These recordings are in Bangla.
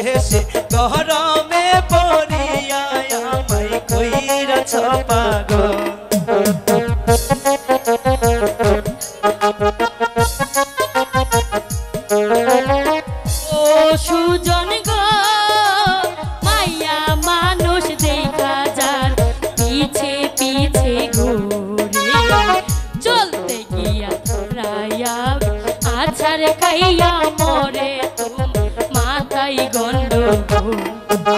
শেষে গরমে পড়িয়া আমায় কইরাছ পাগল। ও সুজন গো মাইয়া মানুষ দেখা যার পিছে পিছে ঘুরে চলতে গিয়া রায়া আছাড় খাইয়া মরে মাথায় গন্ডগোল।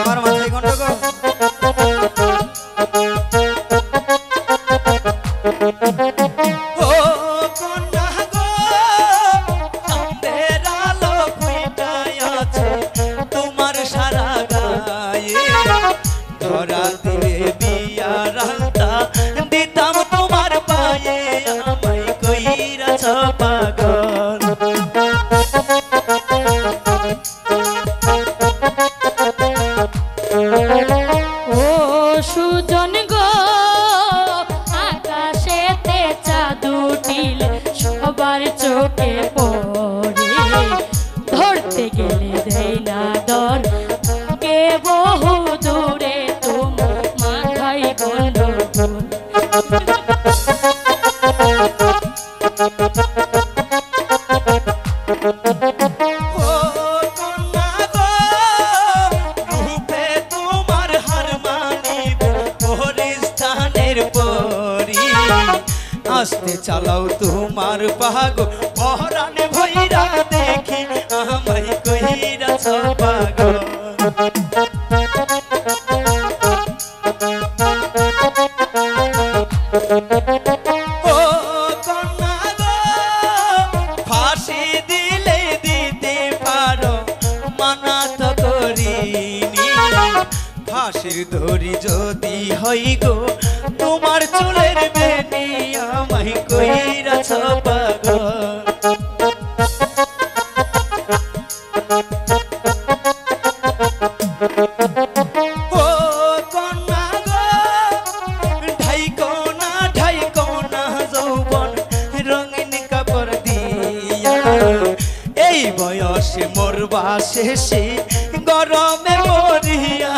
আমার মাথায় গন্ডগোল। ও কন্যা গো চাঁদের আলো ফুটায় আছে তোমার সারা গায়ে, ধরা দিলে বিয়ার আলতা দিতাম তোমার পায়ে আমায় কইরাছ পাগল। ও সুজন গো আকাশেতে চাঁদ উঠিলে সবার চোখে পড়ে ধরতে গেলে দেয় না দর কে বহু দূরে তোমার মাথায় গন্ডগোল। ও কন্যা গো রূপে তোমার হার মানিব পরিস্থানের পরি, আস্তে চালাও তোমার পাগল পহরানে ভৈরা দেখি আমায় কইরাছ পাগল। ও কন্যা গো ফাঁসি দিলে দিতে পারো মানা তো করিনি, ফাঁসির দড়ি যদি হই গো তোমার চুলের বেনি আমায় কইরাছ পাগল। ও কন্যা গো ঢাইকো না যৌবন রঙিন কাপড় দিয়া, এই বয়সে মরবা শেষে গরমে মরিয়া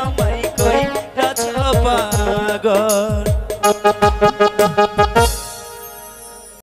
আমায় কইরাছ পাগল।